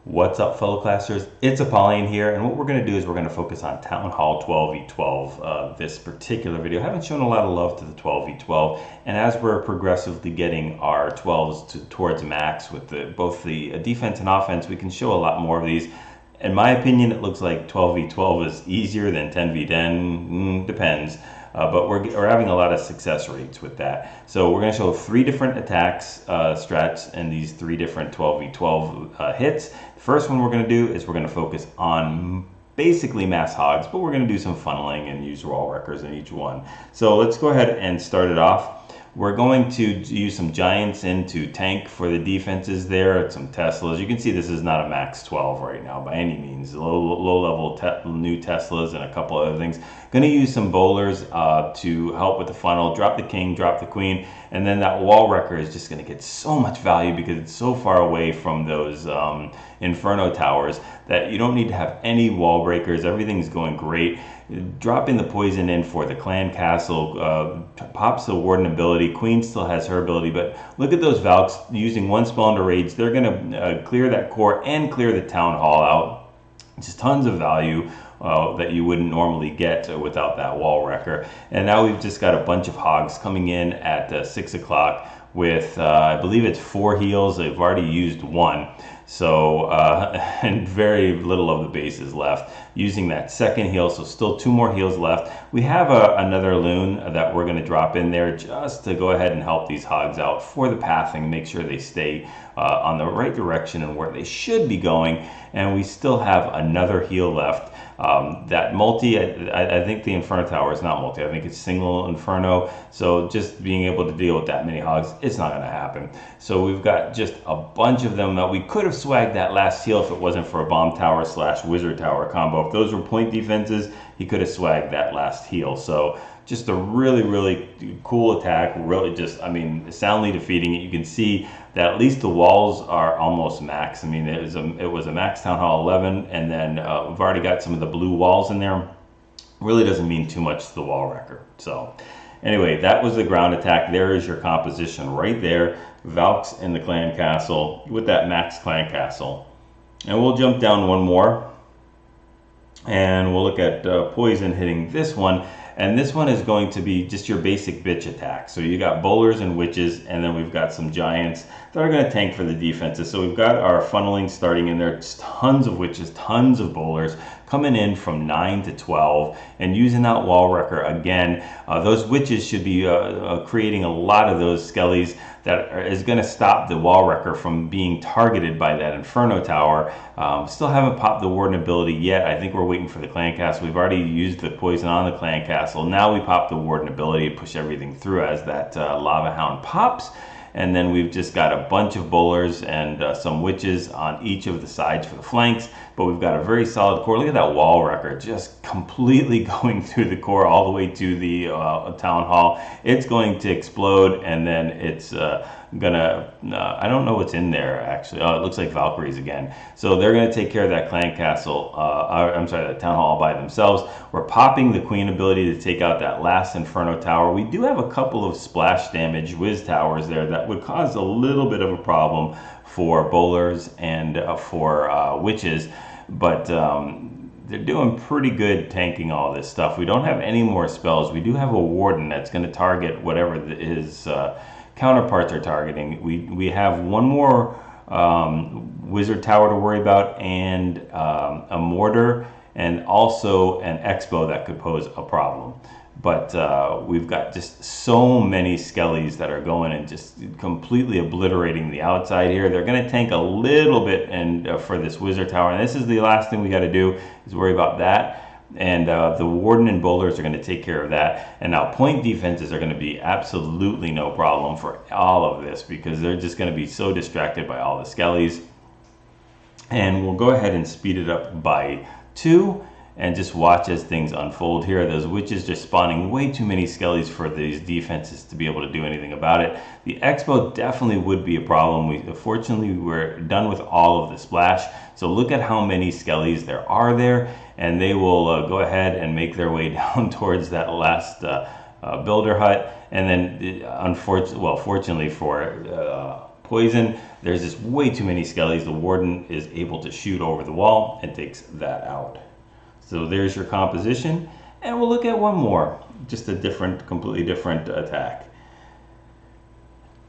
What's up, fellow classers? It's Apollyon here, and what we're going to do is we're going to focus on Town Hall 12v12 this particular video. I haven't shown a lot of love to the 12v12, and as we're progressively getting our 12s towards max with both the defense and offense, we can show a lot more of these. In my opinion, it looks like 12v12 is easier than 10v10, depends. But we're having a lot of success rates with that. So we're going to show 3 different attacks, strats, and these 3 different 12v12 hits. The first one we're going to do is we're going to focus on basically mass hogs, but we're going to do some funneling and use wall wreckers in each one. So let's go ahead and start it off. We're going to use some giants in to tank for the defenses there, some Teslas. You can see this is not a max 12 right now by any means. Low level new Teslas and a couple other things. Going to use some bowlers to help with the funnel. Drop the king, drop the queen, and then that wall wrecker is just going to get so much value because it's so far away from those inferno towers that you don't need to have any wall breakers. Everything's going great. Dropping the poison in for the clan castle pops the warden ability. Queen still has her ability, but look at those Valks using one spell into rage. They're going to clear that core and clear the town hall out. Just tons of value that you wouldn't normally get without that wall wrecker. And now we've just got a bunch of hogs coming in at 6 o'clock with I believe it's 4 heals. They've already used 1. So, and very little of the base is left. Using that second heal, so still 2 more heals left. We have another loon that we're going to drop in there just to go ahead and help these hogs out for the pathing, make sure they stay on the right direction and where they should be going. And we still have another heal left. That multi, I think the Inferno Tower is not multi. I think it's single Inferno. So just being able to deal with that many hogs, it's not going to happen. So we've got just a bunch of them that we could have swagged that last heal if it wasn't for a bomb tower / wizard tower combo. If those were point defenses, he could have swagged that last heal. So just a really cool attack. Really just, I mean, soundly defeating it. You can see that at least the walls are almost max. I mean, it was a max Town Hall 11, and then we've already got some of the blue walls in there. Really doesn't mean too much to the wall wrecker. So anyway, that was the ground attack. There is your composition right there. Valks in the clan castle with that max clan castle. And we'll jump down one more. And we'll look at poison hitting this one. And this one is going to be just your basic bitch attack. So you got bowlers and witches, and then we've got some giants that are going to tank for the defenses. So we've got our funneling starting in there. Just tons of witches, tons of bowlers coming in from 9 to 12 and using that wall wrecker again. Those witches should be creating a lot of those skellies that is going to stop the wall wrecker from being targeted by that Inferno Tower. Still haven't popped the warden ability yet. I think we're waiting for the clan castle. We've already used the poison on the clan castle. Now we pop the warden ability to push everything through as that lava hound pops. And then we've just got a bunch of bowlers and some witches on each of the sides for the flanks. But we've got a very solid core. Look at that wall wrecker just completely going through the core all the way to the town hall. It's going to explode, and then it's gonna, I don't know what's in there actually. Oh, it looks like Valkyries again. So they're gonna take care of that clan castle, I'm sorry, that town hall by themselves. We're popping the queen ability to take out that last Inferno Tower. We do have a couple of splash damage whiz towers there that would cause a little bit of a problem for bowlers and for witches, but they're doing pretty good tanking all this stuff. We don't have any more spells. We do have a warden that's going to target whatever his counterparts are targeting. We have one more wizard tower to worry about, and a mortar, and also an expo that could pose a problem. But we've got just so many skellies that are going and just completely obliterating the outside here. They're going to tank a little bit and for this wizard tower. And this is the last thing we got to do is worry about that. And the warden and bowlers are going to take care of that. And now point defenses are going to be absolutely no problem for all of this because they're just going to be so distracted by all the skellies. And we'll go ahead and speed it up by 2. And just watch as things unfold here. Those witches just spawning way too many skellies for these defenses to be able to do anything about it. The expo definitely would be a problem. Fortunately, we're done with all of the splash. So look at how many skellies there are there, and they will go ahead and make their way down towards that last builder hut. And then, fortunately for poison. There's just way too many skellies. The warden is able to shoot over the wall and takes that out. So there's your composition, and we'll look at one more, just a different, completely different attack.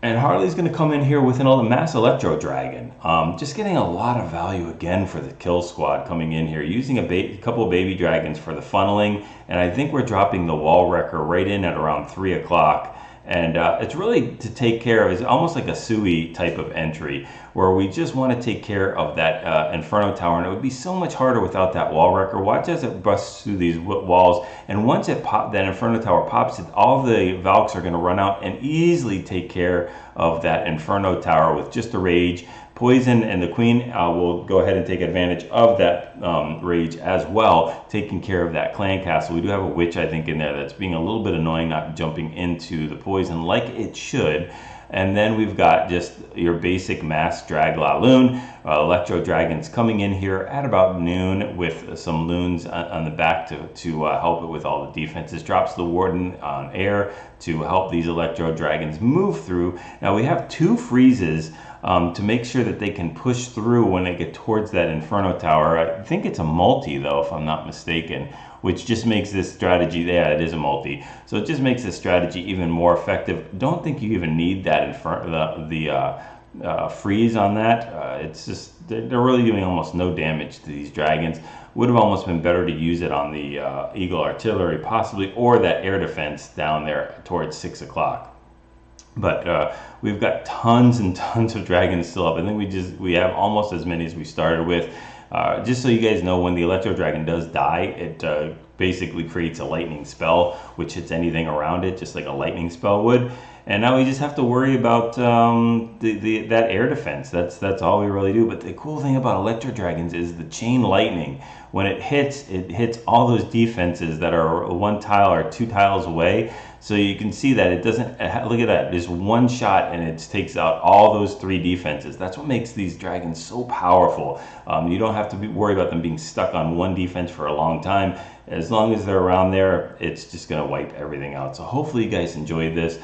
And Harley's going to come in here with another Mass Electro Dragon. Just getting a lot of value again for the kill squad coming in here, using a couple of baby dragons for the funneling, and I think we're dropping the Wall Wrecker right in at around 3 o'clock. And it's really to take care of, it's almost like a Sui type of entry, where we just want to take care of that Inferno Tower, and it would be so much harder without that Wall Wrecker. Watch as it busts through these walls, and once that Inferno Tower pops, all the Valks are going to run out and easily take care of that Inferno Tower with just a Rage. Poison and the Queen will go ahead and take advantage of that Rage as well, taking care of that Clan Castle. We do have a Witch, I think, in there that's being a little bit annoying, not jumping into the poison like it should. And then we've got just your basic mass drag La Lune. Electro Dragons coming in here at about noon with some loons on the back to help it with all the defenses. Drops the Warden on air to help these Electro Dragons move through. Now we have 2 freezes to make sure that they can push through when they get towards that Inferno Tower. I think it's a multi though, if I'm not mistaken, which just makes this strategy, yeah, it is a multi. So it just makes this strategy even more effective. Don't think you even need that freeze on that. It's just, they're really doing almost no damage to these dragons. Would have almost been better to use it on the Eagle Artillery possibly, or that air defense down there towards 6 o'clock. But we've got tons and tons of dragons still up. I think we have almost as many as we started with. Just so you guys know, when the Electro Dragon does die, it basically creates a lightning spell, which hits anything around it, just like a lightning spell would. And now we just have to worry about that air defense. That's all we really do. But the cool thing about Electro Dragons is the chain lightning. When it hits all those defenses that are 1 tile or 2 tiles away. So you can see that it doesn't, look at that, there's one shot and it takes out all those 3 defenses. That's what makes these dragons so powerful. You don't have to worry about them being stuck on 1 defense for a long time. As long as they're around there, it's just going to wipe everything out. So hopefully you guys enjoyed this.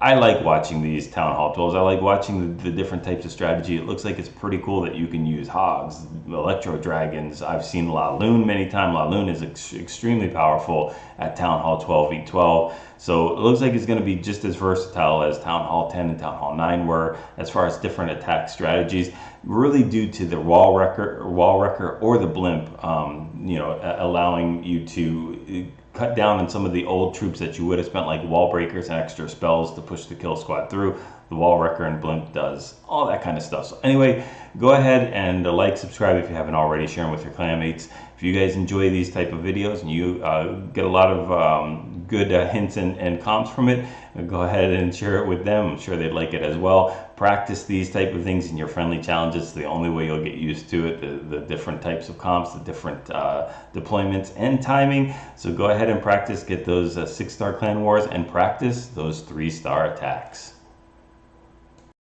I like watching these Town Hall 12s. I like watching the different types of strategy. It looks like it's pretty cool that you can use Hogs, Electro Dragons. I've seen La Lune many times. La Lune is extremely powerful at Town Hall 12v12. So it looks like it's going to be just as versatile as Town Hall 10 and Town Hall 9 were as far as different attack strategies, really due to the Wall Wrecker or the Blimp, allowing you to cut down on some of the old troops that you would have spent, like wall breakers and extra spells to push the kill squad through. The Wall Wrecker and Blimp does all that kind of stuff. So anyway, go ahead and like, subscribe if you haven't already, share them with your clanmates. If you guys enjoy these type of videos and you get a lot of good hints and comps from it, go ahead and share it with them. I'm sure they'd like it as well. Practice these type of things in your friendly challenges. It's the only way you'll get used to it, the different types of comps, the different deployments and timing. So go ahead and practice, get those 6-star clan wars and practice those 3-star attacks.